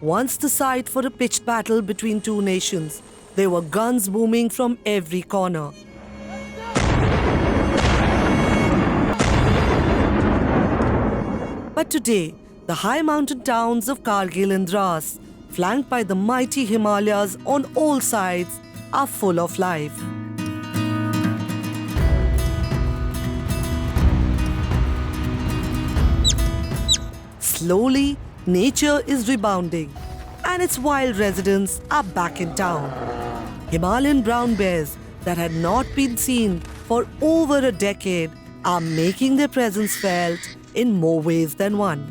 Once the site for a pitched battle between two nations, there were guns booming from every corner. But today, the high mountain towns of Kargil and Dras, flanked by the mighty Himalayas on all sides, are full of life. Slowly, nature is rebounding and its wild residents are back in town. Himalayan brown bears that had not been seen for over a decade are making their presence felt in more ways than one.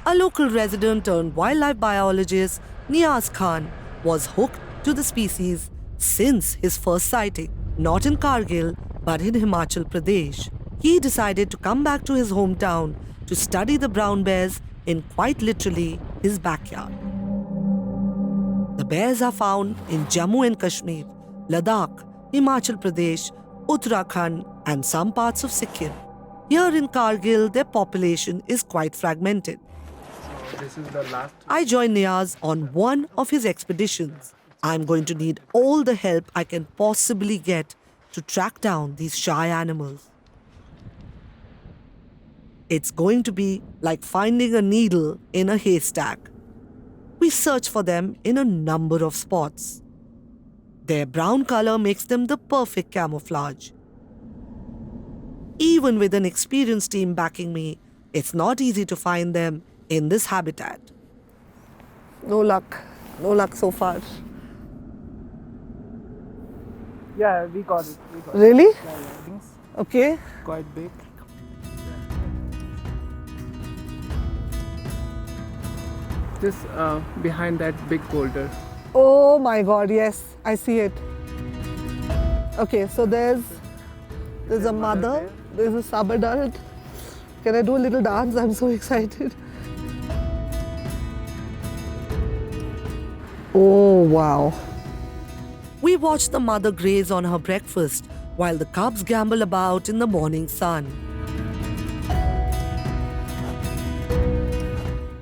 A local resident turned wildlife biologist, Niaz Khan, was hooked to the species since his first sighting, not in Kargil but in Himachal Pradesh. He decided to come back to his hometown to study the brown bears in quite literally his backyard. The bears are found in Jammu and Kashmir, Ladakh, Himachal Pradesh, Uttarakhand, and some parts of Sikkim. Here in Kargil, their population is quite fragmented. This is the last. I join Niaz on one of his expeditions. I'm going to need all the help I can possibly get to track down these shy animals. It's going to be like finding a needle in a haystack. We search for them in a number of spots. Their brown color makes them the perfect camouflage. Even with an experienced team backing me, it's not easy to find them in this habitat. No luck so far. Yeah, we got it. Really? Yeah, I think it's Okay. quite big. Just behind that big boulder. Oh my God, yes, I see it. Okay, so there's a mother, there's a sub-adult. Can I do a little dance? I'm so excited. Oh, wow. We watch the mother graze on her breakfast while the cubs gambol about in the morning sun.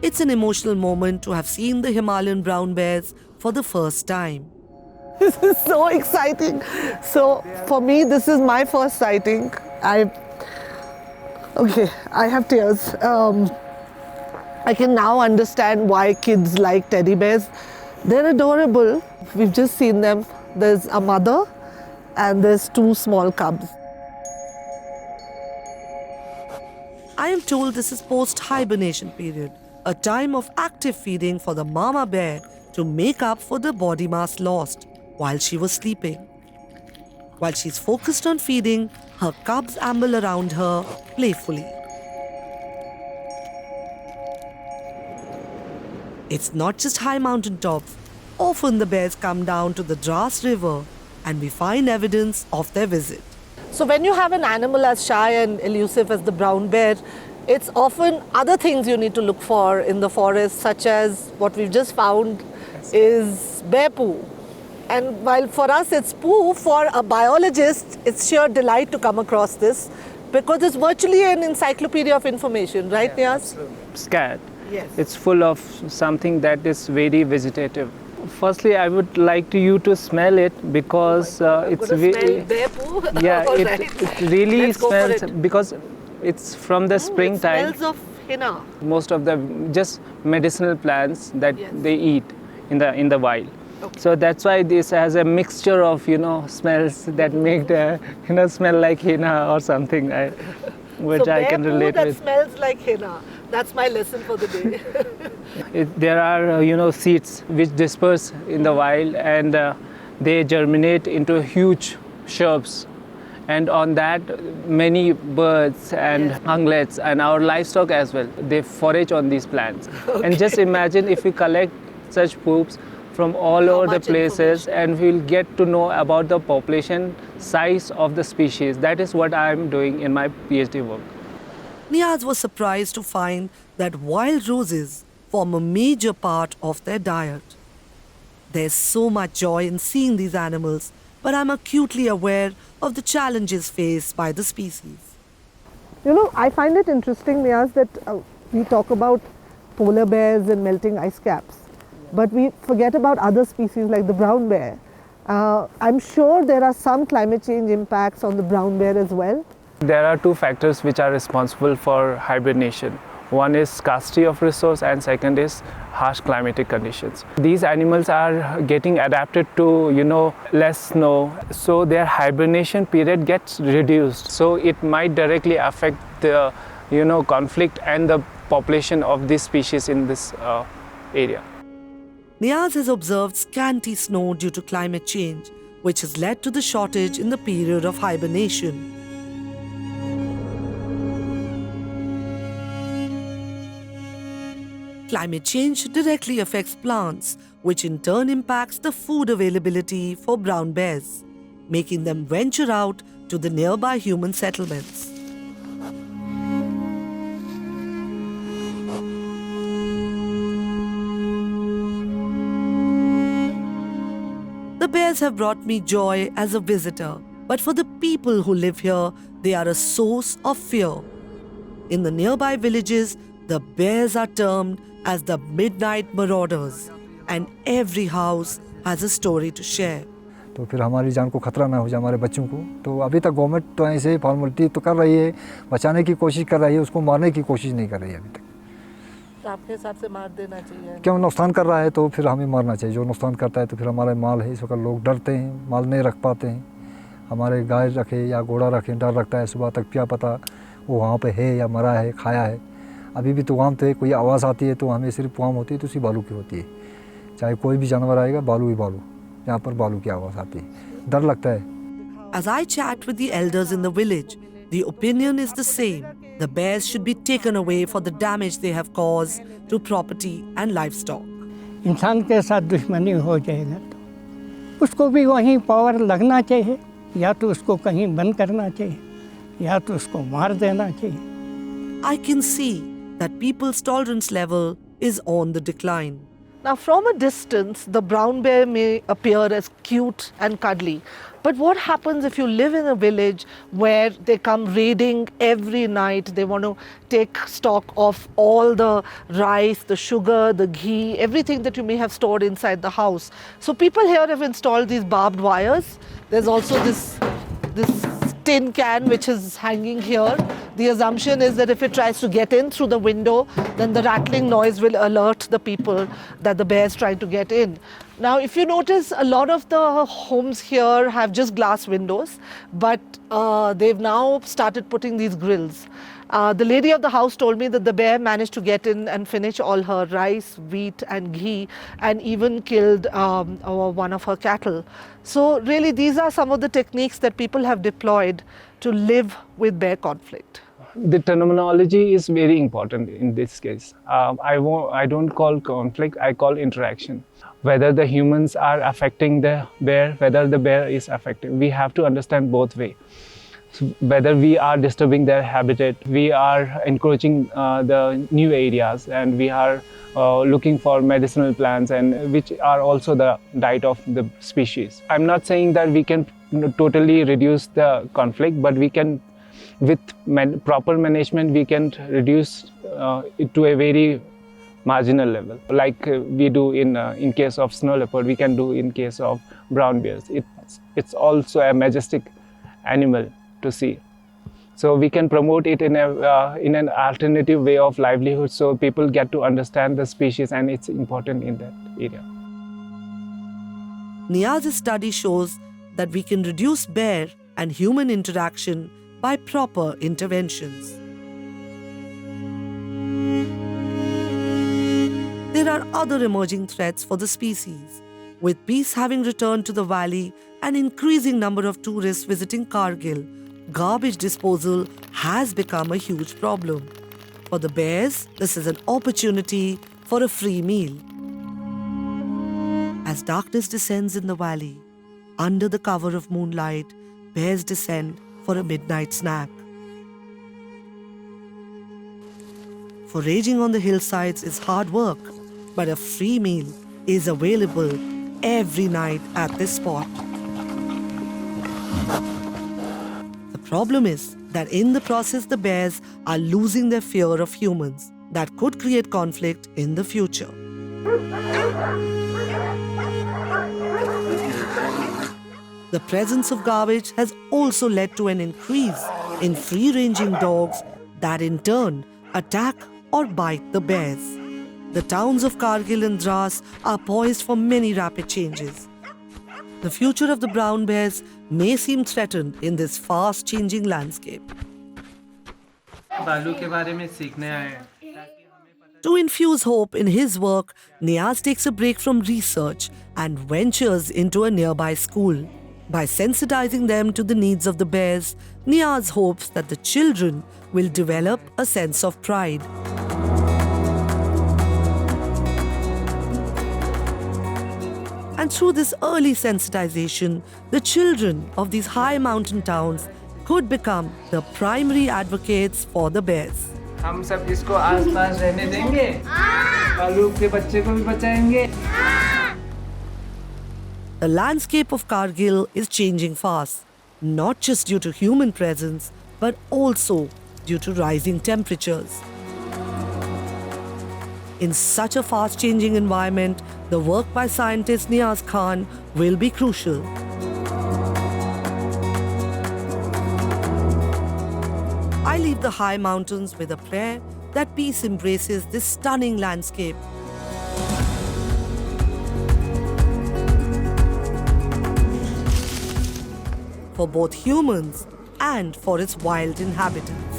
It's an emotional moment to have seen the Himalayan brown bears for the first time. This is so exciting. So for me, this is my first sighting. I have tears. I can now understand why kids like teddy bears. They're adorable. We've just seen them. There's a mother and there's two small cubs. I am told this is post-hibernation period, a time of active feeding for the mama bear to make up for the body mass lost while she was sleeping. While she's focused on feeding, her cubs amble around her playfully. It's not just high mountain tops. Often the bears come down to the Dras River and we find evidence of their visit. So when you have an animal as shy and elusive as the brown bear, it's often other things you need to look for in the forest, such as what we've just found is bear poo. And while for us it's poo, for a biologist, it's sheer delight to come across this because it's virtually an encyclopedia of information, right, Niaz? Scat. Yes. It's full of something that is very vegetative. Firstly, I would like you to smell it because it's smell bear poo? Yeah, All it right. really Let's go for smells it. because it's from the springtime. It smells of henna. Most of the just medicinal plants that Yes. they eat in the wild. Okay. So that's why this has a mixture of smells that make the smell like henna or something, which So I can bear poo relate that with. smells like henna. That's my lesson for the day. There are seeds which disperse in the wild and they germinate into huge shrubs. And on that, many birds and Yes. hunglets and our livestock as well, they forage on these plants. And just imagine if we collect such poops from all How over the much places and we'll get to know about the population size of the species. That is what I'm doing in my PhD work. Niaz was surprised to find that wild roses form a major part of their diet. There's so much joy in seeing these animals but I'm acutely aware of the challenges faced by the species. You know, I find it interesting, Niyaz, that we talk about polar bears and melting ice caps, but we forget about other species like the brown bear. I'm sure there are some climate change impacts on the brown bear as well. There are two factors which are responsible for hibernation. One is scarcity of resource and second is harsh climatic conditions. These animals are getting adapted to, less snow, so their hibernation period gets reduced. So it might directly affect the, conflict and the population of this species in this area. Niyaz has observed scanty snow due to climate change, which has led to the shortage in the period of hibernation. Climate change directly affects plants, which in turn impacts the food availability for brown bears, making them venture out to the nearby human settlements. The bears have brought me joy as a visitor, but for the people who live here, they are a source of fear. In the nearby villages, the bears are termed as the midnight marauders, and every house has a story to share. तो फिर हमारी जान को खतरा ना हो जाए हमारे बच्चों को, तो अभी तक गवर्नमेंट तो ऐसे फॉर्मेलिटी तो कर रही है, बचाने की कोशिश कर रही है, उसको मारने की कोशिश नहीं कर रही है अभी तक। तो आपके हिसाब से मार देना चाहिए? क्यों नुकसान कर रहा है तो फिर हमें मारना चाहिए। जो नुकसान करता है तो फिर हमारा माल है, इस वक्त लोग डरते हैं, माल नहीं रख पाते हैं। हमारे गाय रखे या घोड़ा रखे, डर लगता है सुबह तक क्या पता वो वहाँ पे है या मरा है, खाया है। अभी भी तूफान थे, कोई आवाज़ आती है तो हमें सिर्फ तूफान होती है तो उसी बालू की होती है। चाहे कोई भी जानवर आएगा, बालू ही बालू, यहाँ पर बालू की आवाज़ आती है, डर लगता है। As I chat with the elders in the village, the opinion is the same. The bears should be taken away for the damage they have caused to property and livestock. इंसान के साथ दुश्मनी हो जाएगा तो उसको भी वहीं पावर लगना चाहिए, या तो उसको कहीं बंद करना चाहिए या तो उसको मार देना चाहिए। I can see that people's tolerance level is on the decline. Now, from a distance, the brown bear may appear as cute and cuddly. But what happens if you live in a village where they come raiding every night? They want to take stock of all the rice, the sugar, the ghee, everything that you may have stored inside the house. So people here have installed these barbed wires. There's also this tin can which is hanging here. The assumption is that if it tries to get in through the window, then the rattling noise will alert the people that the bear is trying to get in. Now, if you notice, a lot of the homes here have just glass windows, but they've now started putting these grills. The lady of the house told me that the bear managed to get in and finish all her rice, wheat and ghee, and even killed one of her cattle. So really, these are some of the techniques that people have deployed to live with bear conflict. The terminology is very important in this case. I don't call conflict, I call interaction. Whether the humans are affecting the bear, whether the bear is affecting, we have to understand both ways. So whether we are disturbing their habitat, we are encroaching the new areas, and we are looking for medicinal plants, and which are also the diet of the species. I'm not saying that we can totally reduce the conflict, but we can, with proper management, we can reduce it to a very marginal level, like we do in case of snow leopard, we can do in case of brown bears. It's also a majestic animal to see. So we can promote it in an alternative way of livelihood, so people get to understand the species and it's important in that area. Niyaz's study shows that we can reduce bear and human interaction by proper interventions. There are other emerging threats for the species. With peace having returned to the valley and increasing number of tourists visiting Kargil, garbage disposal has become a huge problem. For the bears, this is an opportunity for a free meal. As darkness descends in the valley, under the cover of moonlight, bears descend for a midnight snack. Foraging on the hillsides is hard work, but a free meal is available every night at this spot. The problem is that in the process, the bears are losing their fear of humans that could create conflict in the future. The presence of garbage has also led to an increase in free-ranging dogs that in turn attack or bite the bears. The towns of Kargil and Dras are poised for many rapid changes. The future of the brown bears may seem threatened in this fast-changing landscape. बालू के बारे में सीखने आए हैं। To infuse hope in his work, Niaz takes a break from research and ventures into a nearby school. By sensitizing them to the needs of the bears, Niaz hopes that the children will develop a sense of pride. And through this early sensitization, the children of these high mountain towns could become the primary advocates for the bears. हम सब इसको आसपास रहने देंगे, बालू के बच्चे को भी बचाएंगे। The landscape of Kargil is changing fast, not just due to human presence, but also due to rising temperatures. In such a fast-changing environment, the work by scientist Niaz Khan will be crucial. I leave the high mountains with a prayer that peace embraces this stunning landscape. For both humans and for its wild inhabitants.